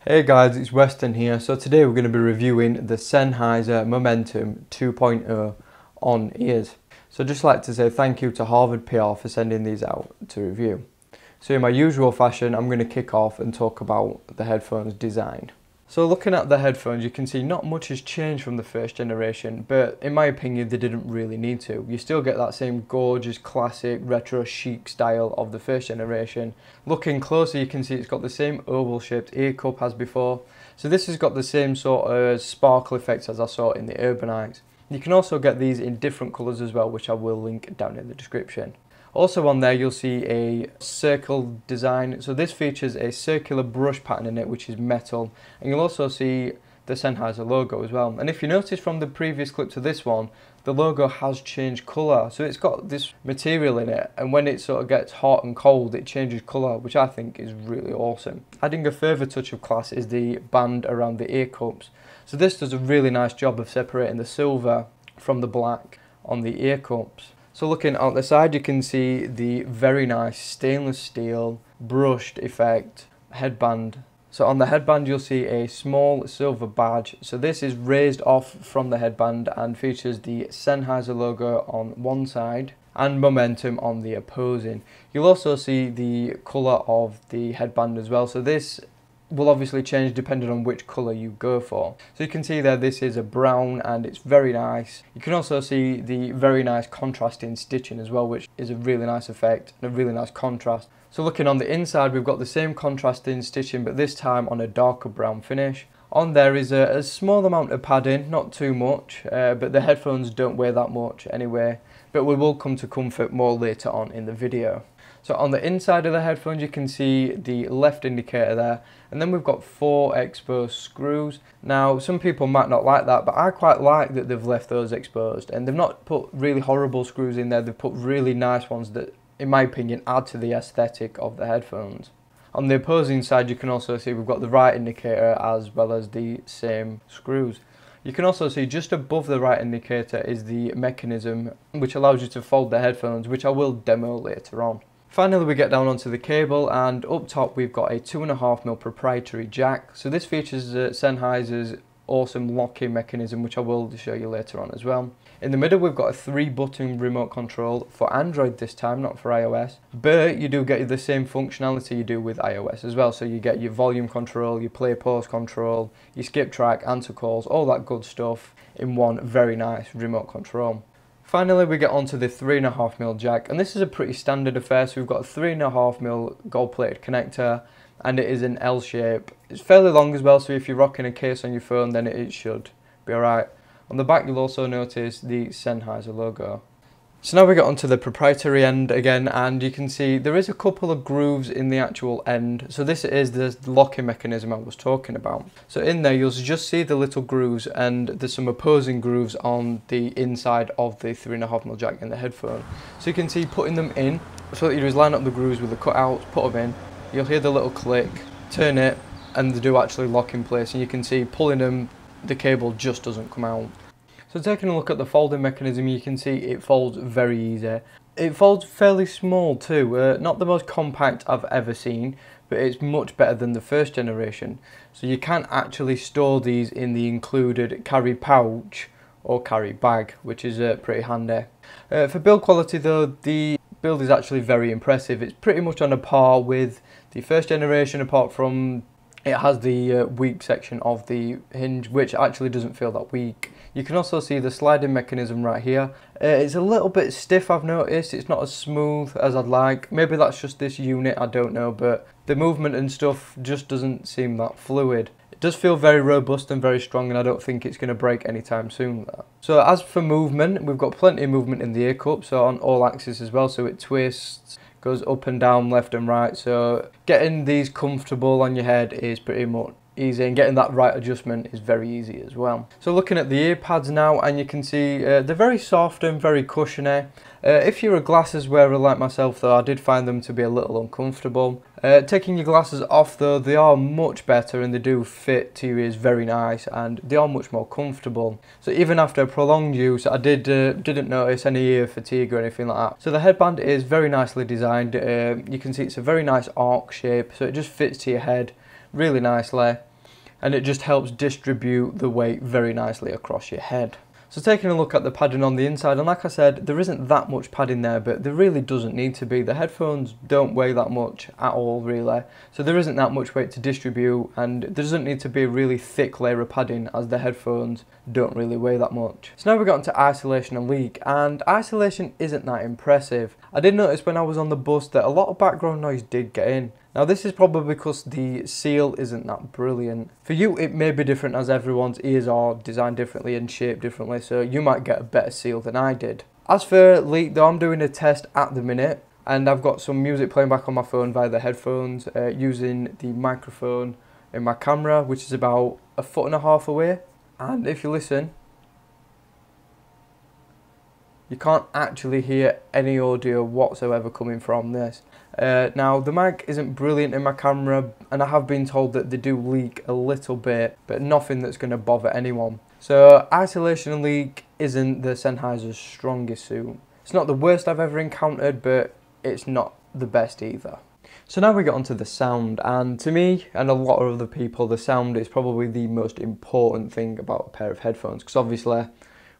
Hey guys, it's Weston here. So today we're going to be reviewing the Sennheiser Momentum 2.0 on ears. So I'd just like to say thank you to Harvard PR for sending these out to review. So in my usual fashion, I'm going to kick off and talk about the headphones design. So looking at the headphones, you can see not much has changed from the first generation, but in my opinion they didn't really need to. You still get that same gorgeous classic retro chic style of the first generation. Looking closer you can see it's got the same oval shaped ear cup as before, so this has got the same sort of sparkle effects as I saw in the Urbanites. You can also get these in different colours as well, which I will link down in the description. Also on there you'll see a circle design, so this features a circular brush pattern in it which is metal, and you'll also see the Sennheiser logo as well. And if you notice from the previous clip to this one, the logo has changed colour, so it's got this material in it, and when it sort of gets hot and cold it changes colour, which I think is really awesome. Adding a further touch of class is the band around the ear cups. So this does a really nice job of separating the silver from the black on the ear cups. So looking out the side you can see the very nice stainless steel brushed effect headband. So on the headband you'll see a small silver badge. So this is raised off from the headband and features the Sennheiser logo on one side and Momentum on the opposing. You'll also see the colour of the headband as well. So this will obviously change depending on which colour you go for. So you can see there this is a brown and it's very nice. You can also see the very nice contrasting stitching as well, which is a really nice effect and a really nice contrast. So looking on the inside we've got the same contrasting stitching but this time on a darker brown finish. On there is a small amount of padding, not too much, but the headphones don't weigh that much anyway, but we will come to comfort more later on in the video. So on the inside of the headphones you can see the left indicator there, and then we've got 4 exposed screws. Now some people might not like that, but I quite like that they've left those exposed, and they've not put really horrible screws in there, they've put really nice ones that in my opinion add to the aesthetic of the headphones. On the opposing side you can also see we've got the right indicator as well as the same screws. You can also see just above the right indicator is the mechanism which allows you to fold the headphones, which I will demo later on. Finally we get down onto the cable, and up top we've got a 2.5mm proprietary jack. So this features Sennheiser's awesome lock-in mechanism, which I will show you later on as well. In the middle we've got a 3-button remote control for Android this time, not for iOS, but you do get the same functionality you do with iOS as well. So you get your volume control, your play pause control, your skip track, answer calls, all that good stuff in one very nice remote control. Finally we get onto the 3.5mm jack, and this is a pretty standard affair. So we've got a 3.5mm gold plated connector and it is an L shape. It's fairly long as well, so if you're rocking a case on your phone then it should be alright. On the back you'll also notice the Sennheiser logo. So now we get onto the proprietary end again, and you can see there is a couple of grooves in the actual end. So this is the locking mechanism I was talking about. So in there you'll just see the little grooves, and there's some opposing grooves on the inside of the 3.5mm jack in the headphone. So you can see putting them in, so what you do is line up the grooves with the cutouts, put them in, you'll hear the little click, turn it, and they do actually lock in place, and you can see pulling them the cable just doesn't come out. So taking a look at the folding mechanism, you can see it folds very easy. It folds fairly small too, not the most compact I've ever seen, but it's much better than the first generation. So you can actually store these in the included carry pouch or carry bag, which is pretty handy. For build quality though, the build is actually very impressive. It's pretty much on a par with the first generation, apart from it has the weak section of the hinge, which actually doesn't feel that weak. You can also see the sliding mechanism right here. It's a little bit stiff, I've noticed. It's not as smooth as I'd like. Maybe that's just this unit, I don't know, but the movement and stuff just doesn't seem that fluid. It does feel very robust and very strong, and I don't think it's going to break anytime soon though. So as for movement, we've got plenty of movement in the ear cup, so on all axes as well, so it twists, goes up and down, left and right, so getting these comfortable on your head is pretty much easy, and getting that right adjustment is very easy as well. So looking at the ear pads now, and you can see they're very soft and very cushiony. If you're a glasses wearer like myself though, I did find them to be a little uncomfortable. Taking your glasses off though, they are much better and they do fit to your ears very nice, and they are much more comfortable. So even after prolonged use, I didn't notice any ear fatigue or anything like that. So the headband is very nicely designed. You can see it's a very nice arc shape, so it just fits to your head really nicely. and it just helps distribute the weight very nicely across your head. So taking a look at the padding on the inside, and like I said, there isn't that much padding there, but there really doesn't need to be. The headphones don't weigh that much at all, really, so there isn't that much weight to distribute, and there doesn't need to be a really thick layer of padding, as the headphones don't really weigh that much. So now we've got into isolation and leak, and isolation isn't that impressive. I did notice when I was on the bus that a lot of background noise did get in. Now this is probably because the seal isn't that brilliant. For you it may be different, as everyone's ears are designed differently and shaped differently, so you might get a better seal than I did. As for leak though, I'm doing a test at the minute, and I've got some music playing back on my phone via the headphones, using the microphone in my camera, which is about 1.5 feet away, and if you listen, you can't actually hear any audio whatsoever coming from this. Now the mic isn't brilliant in my camera, and I have been told that they do leak a little bit, but nothing that's going to bother anyone. So isolation and leak isn't the Sennheiser's strongest suit. It's not the worst I've ever encountered, but it's not the best either. So now we get onto the sound, and to me and a lot of other people, the sound is probably the most important thing about a pair of headphones, because obviously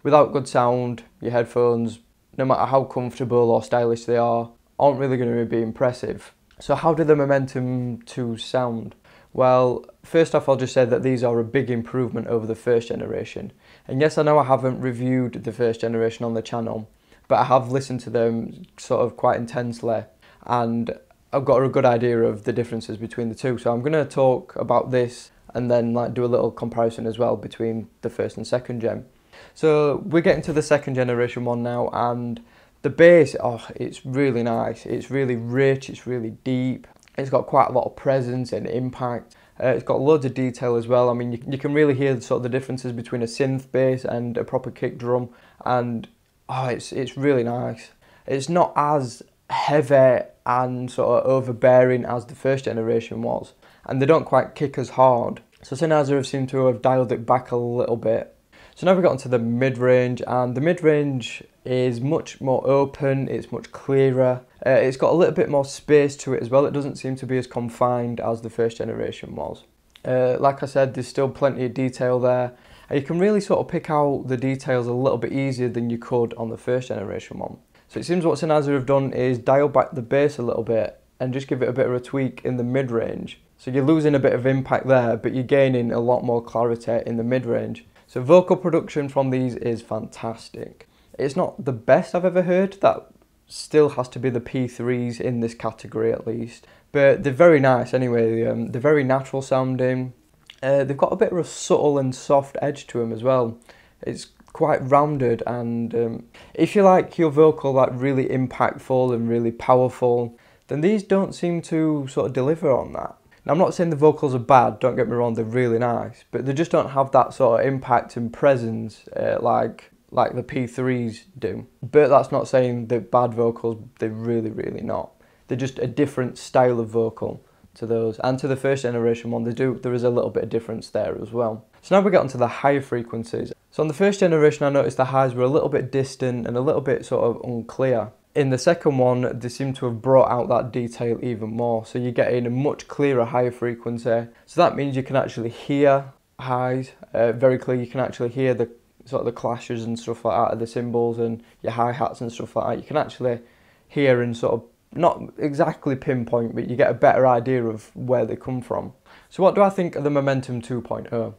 without good sound, your headphones, no matter how comfortable or stylish they are, aren't really going to be impressive. So how do the Momentum 2 sound? Well, first off, I'll just say that these are a big improvement over the first generation. And yes, I know I haven't reviewed the first generation on the channel, but I have listened to them sort of quite intensely, and I've got a good idea of the differences between the two. So I'm going to talk about this and then do a little comparison as well between the first and second gen. So we're getting to the second generation one now, and the bass, it's really nice. It's really rich, it's really deep. It's got quite a lot of presence and impact. It's got loads of detail as well. I mean, you can really hear sort of the differences between a synth bass and a proper kick drum, and it's really nice. It's not as heavy and sort of overbearing as the first generation was, and they don't quite kick as hard. So Sennheiser have seemed to have dialed it back a little bit. So now we've got into the mid-range, and the mid-range is much more open, it's much clearer, it's got a little bit more space to it as well. It doesn't seem to be as confined as the first generation was. Like I said, there's still plenty of detail there, and you can really sort of pick out the details a little bit easier than you could on the first generation one. So it seems what Sennheiser have done is dial back the bass a little bit and just give it a bit of a tweak in the mid-range. So you're losing a bit of impact there, but you're gaining a lot more clarity in the mid-range. So vocal production from these is fantastic. It's not the best I've ever heard. That still has to be the P3s in this category at least. But they're very nice anyway. They're very natural sounding. They've got a bit of a subtle and soft edge to them as well. It's quite rounded, and if you like your vocal really impactful and really powerful, then these don't seem to sort of deliver on that. Now, I'm not saying the vocals are bad, don't get me wrong, they're really nice, but they just don't have that sort of impact and presence like the P3s do. But that's not saying they're bad vocals, they're really, really not. They're just a different style of vocal to those, and to the first generation one, there is a little bit of difference there as well. So now we get onto the higher frequencies. So on the first generation, I noticed the highs were a little bit distant and a little bit sort of unclear. In the second one, they seem to have brought out that detail even more. So you're getting a much clearer higher frequency. So that means you can actually hear highs very clear. You can actually hear the sort of the clashes and stuff like that of the cymbals and your hi-hats and stuff like that. You can actually hear and sort of not exactly pinpoint, but you get a better idea of where they come from. So what do I think of the Momentum 2.0?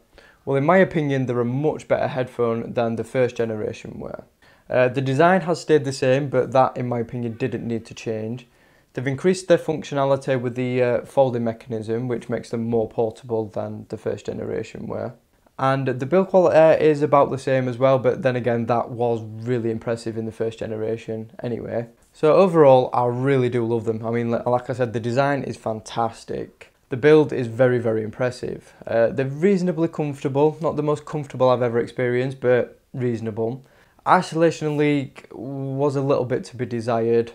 Well, in my opinion, they're a much better headphone than the first generation were. The design has stayed the same, but that, in my opinion, didn't need to change. They've increased their functionality with the folding mechanism, which makes them more portable than the first generation were. And the build quality is about the same as well, but then again, that was really impressive in the first generation anyway. So overall, I really do love them. I mean, like I said, the design is fantastic. The build is very, very impressive. They're reasonably comfortable, not the most comfortable I've ever experienced, but reasonable. Isolation leak was a little bit to be desired.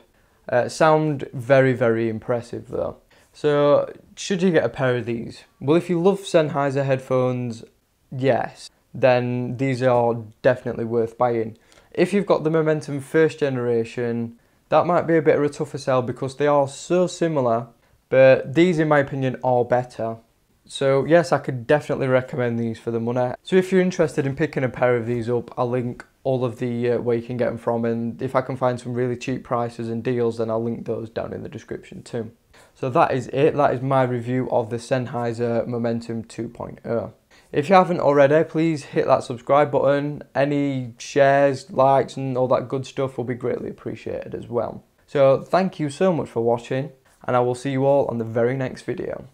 Sound very, very impressive though. So should you get a pair of these? Well, if you love Sennheiser headphones, yes, then these are definitely worth buying. If you've got the Momentum first generation, that might be a bit of a tougher sell because they are so similar, but these in my opinion are better. So yes, I could definitely recommend these for the money. So if you're interested in picking a pair of these up, I'll link all of the where you can get them from, and if I can find some really cheap prices and deals, then I'll link those down in the description too. So that is it. That is my review of the Sennheiser Momentum 2.0. If you haven't already, please hit that subscribe button. Any shares, likes and all that good stuff will be greatly appreciated as well. So thank you so much for watching, and I will see you all on the very next video.